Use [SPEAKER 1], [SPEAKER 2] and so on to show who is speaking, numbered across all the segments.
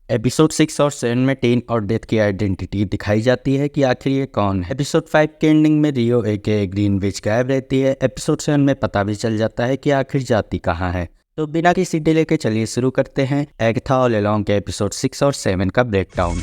[SPEAKER 1] Episode 6 और 7 में ten और डेथ की आइडेंटिटी दिखाई जाती है कि आखिर ये कौन है। एपिसोड 5 के एंडिंग में रियो एके ग्रीन विच गायब रहती है। एपिसोड 7 में पता भी चल जाता है कि आखिर जाती कहाँ है। तो बिना किसी डिले के चलिए शुरू करते हैं एगाथा ऑल अलोंग के एपिसोड 6 और 7 का ब्रेकडाउन।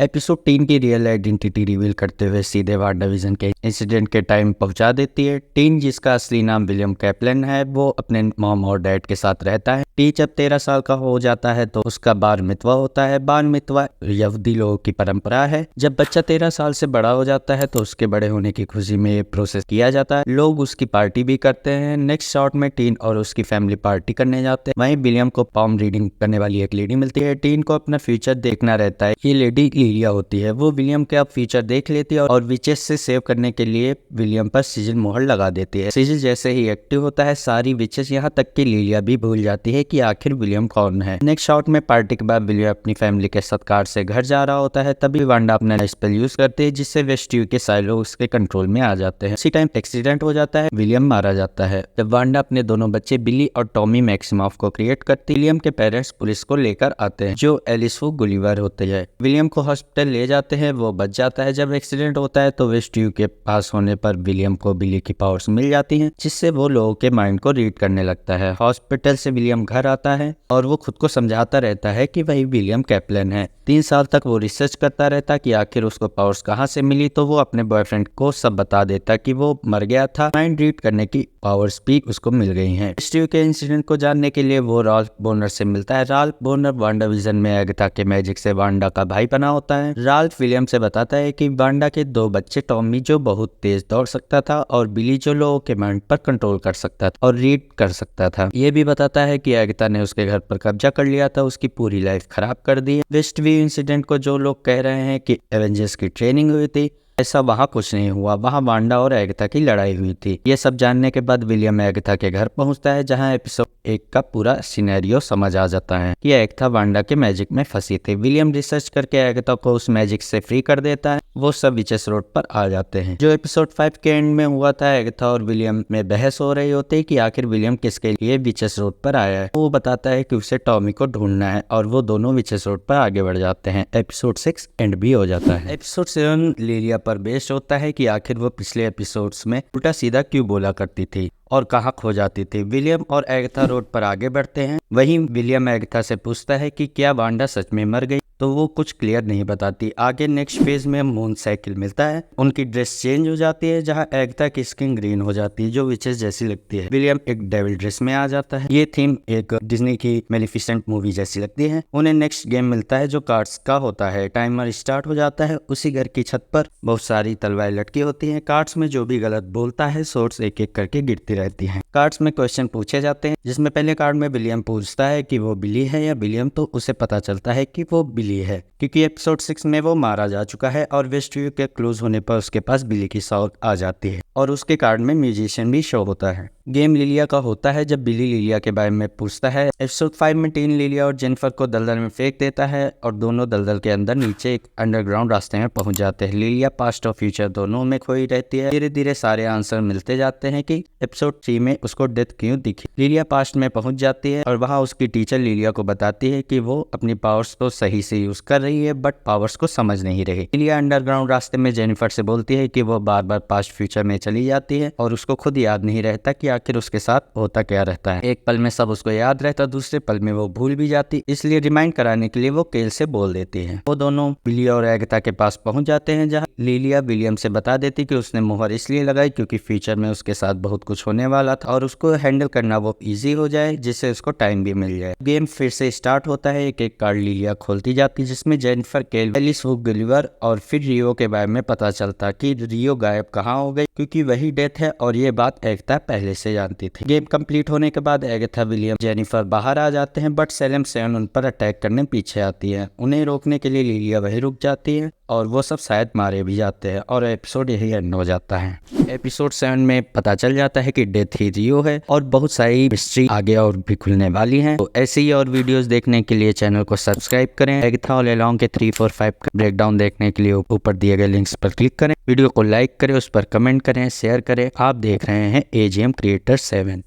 [SPEAKER 1] एपिसोड 3 की रियल आइडेंटिटी रिवील करते हुए सीधे वांडाविजन के इंसिडेंट के टाइम पहुंचा देती है। टीन, जिसका असली नाम विलियम कैप्लन है, वो अपने मॉम और डैड के साथ रहता है। टी जब 13 साल का हो जाता है तो उसका बार मितवा होता है। बार मितवा यहूदी लोगों की परंपरा है। जब बच्चा 13 साल से बड़ा हो जाता है तो उसके बड़े होने की खुशी में ये प्रोसेस किया जाता है। लोग उसकी पार्टी भी करते हैं। नेक्स्ट शॉट में टीन और उसकी फैमिली पार्टी करने जाते हैं। वहीं विलियम को पॉम रीडिंग करने वाली एक लेडी मिलती है। टीन को अपना फ्यूचर देखना रहता है। ये लेडी लिलिया होती है। वो विलियम के अब फ्यूचर देख लेती है और विचेस से सेव करने के लिए विलियम पर सिजिल मोहर लगा देती है। सिजिल जैसे ही एक्टिव होता है सारी विचेस यहाँ तक कि लिलिया भी भूल जाती है कि आखिर विलियम कौन है। नेक्स्ट शॉट में पार्टी के बाद विलियम अपनी फैमिली के साथ कार से घर जा रहा होता है। तभी वांडा अपना स्पेल यूज करती है जिससे वेस्ट्यू के साइलो उसके कंट्रोल में आ जाते हैं। इसी टाइम एक्सीडेंट हो जाता है। विलियम मारा जाता है। जब वांडा अपने दोनों बच्चे बिली और टॉमी मैक्सिमॉफ को क्रिएट करती है, विलियम के पेरेंट्स पुलिस को लेकर आते हैं जो एलिस वो गुलिवर होते हैं। विलियम को हॉस्पिटल ले जाते हैं। वो बच जाता है। जब एक्सीडेंट होता है तो वेस्ट्यू के पास होने पर विलियम को बिली की पावर्स मिल जाती हैं जिससे वो लोगों के माइंड को रीड करने लगता है। हॉस्पिटल से विलियम घर आता है और वो खुद को समझाता रहता है कि वही विलियम कैप्लन है। 3 साल तक वो रिसर्च करता रहता कि आखिर उसको पावर्स कहाँ से मिली। तो वो अपने बॉयफ्रेंड को सब बता देता कि वो मर गया था। माइंड रीड करने की पावर्स भी उसको मिल गई हैं। वेस्ट्यू के इंसिडेंट को जानने के लिए वो राल्फ बोनर से मिलता है। राल्फ बोनर वांडाविजन में एगाथा के मैजिक से वांडा का भाई बना होता है। राल्फ विलियम से बताता है कि वांडा के 2 बच्चे, टॉमी जो बहुत तेज दौड़ सकता था और बिली जो लोगों के माइंड पर कंट्रोल कर सकता था और रीड कर सकता था। ये भी बताता है कि एगाथा ने उसके घर पर कब्जा कर लिया था, उसकी पूरी लाइफ खराब कर दी है। वेस्टव्यू इंसिडेंट को जो लोग कह रहे हैं कि एवेंजर्स की ट्रेनिंग हुई थी, ऐसा वहाँ कुछ नहीं हुआ। वहाँ वांडा और एगाथा की लड़ाई हुई थी। ये सब जानने के बाद विलियम एगाथा के घर पहुंचता है जहाँ एपिसोड 1 का पूरा सिनेरियो समझ आ जाता है कि एगाथा वांडा के मैजिक में फंसी थी। विलियम रिसर्च करके एगाथा को उस मैजिक से फ्री कर देता है। वो सब विचेस रोड पर आ जाते हैं। जो एपिसोड 5 के एंड में हुआ था, एगाथा और विलियम में बहस हो रही होती है कि आखिर विलियम किसके लिए विचेस रोड पर आया है। वो बताता है कि उसे टॉमी को ढूंढना है और वो दोनों विचेस रोड पर आगे बढ़ जाते हैं। एपिसोड 6 एंड भी हो जाता है। एपिसोड 7 लिलिया पर बेस्ड होता है कि आखिर वो पिछले एपिसोड्स में उल्टा सीधा क्यों बोला करती थी और कहाँ खो जाती थी। विलियम और एगाथा रोड पर आगे बढ़ते हैं। वहीं विलियम एगाथा से पूछता है कि क्या वांडा सच में मर गई, तो वो कुछ क्लियर नहीं बताती। आगे नेक्स्ट फेज में मून साइकिल मिलता है। उनकी ड्रेस चेंज हो जाती है जहाँ एगाथा की स्किन ग्रीन हो जाती है जो विचेस जैसी लगती है। विलियम एक डेविल ड्रेस में आ जाता है। ये थीम एक डिज्नी की मेलिफिसेंट मूवी जैसी लगती है। उन्हें नेक्स्ट गेम मिलता है जो कार्ड्स का होता है। टाइमर स्टार्ट हो जाता है। उसी घर की छत पर बहुत सारी तलवारें लटकी होती है। कार्ड्स में जो भी गलत बोलता है सोर्स एक एक करके गिरती रहती हैं। कार्ड्स में क्वेश्चन पूछे जाते हैं जिसमें पहले कार्ड में विलियम पूछता है कि वो बिली है या विलियम, तो उसे पता चलता है कि वो बिली है क्योंकि एपिसोड 6 में वो मारा जा चुका है और वेस्टव्यू के क्लोज होने पर उसके पास बिली की साउथ आ जाती है और उसके कार्ड में म्यूजिशियन भी शो होता है। गेम लिलिया का होता है जब बिली लिलिया के बारे में पूछता है। एपिसोड 5 में टीन लिलिया और जेनिफर को दलदल में फेंक देता है और दोनों दलदल के अंदर नीचे एक अंडरग्राउंड रास्ते में पहुंच जाते हैं। लिलिया पास्ट और फ्यूचर दोनों में खोई रहती है। धीरे धीरे सारे आंसर मिलते जाते हैं कि एपिसोड 3 में उसको डेथ क्यों दिखी। लिलिया पास्ट में पहुंच जाती है और वहां उसकी टीचर लिलिया को बताती है कि वो अपनी पावर्स तो सही से यूज कर रही है बट पावर्स को समझ नहीं रही। लिलिया अंडरग्राउंड रास्ते में जेनिफर से बोलती है कि वो बार बार पास्ट फ्यूचर में चली जाती है और उसको खुद याद नहीं रहता कि आखिर उसके साथ होता क्या रहता है। एक पल में सब उसको याद रहता, दूसरे पल में वो भूल भी जाती। इसलिए रिमाइंड कराने के लिए वो केल से बोल देती है। वो दोनों बिली और एगाथा के पास पहुंच जाते हैं जहाँ लिलिया विलियम से बता देती कि उसने मोहर इसलिए लगाई क्योंकि फ्यूचर में उसके साथ बहुत कुछ होने वाला था और उसको हैंडल करना वो इजी हो जाए जिससे उसको टाइम भी मिल जाए। गेम फिर से स्टार्ट होता है। एक एक कार्ड लिलिया खोलती जाती जिसमें जेनिफर, केल, एलिस वो गुलिवर और फिर रियो के बारे में पता चलता कि रियो गायब कहाँ हो गई क्योंकि वही डेथ है और ये बात एगाथा पहले से जानती थी। गेम कंप्लीट होने के बाद एगाथा, विलियम, जेनिफर बाहर आ जाते हैं बट सेलेम सेवन उन पर अटैक करने पीछे आती है। उन्हें रोकने के लिए लिलिया वहीं रुक जाती है और वो सब शायद मारे भी जाते हैं और एपिसोड यही एंड हो जाता है। एपिसोड 7 में पता चल जाता है कि डेथ ही रियो है और बहुत सारी मिस्ट्री आगे और भी खुलने वाली हैं। तो ऐसे ही और वीडियोस देखने के लिए चैनल को सब्सक्राइब करें। एगाथा ऑल अलोंग के 3, 4, 5 का ब्रेकडाउन देखने के लिए ऊपर दिए गए लिंक्स पर क्लिक करें। वीडियो को लाइक करें, उस पर कमेंट करें, शेयर करें। आप देख रहे हैं AGM Creator 7।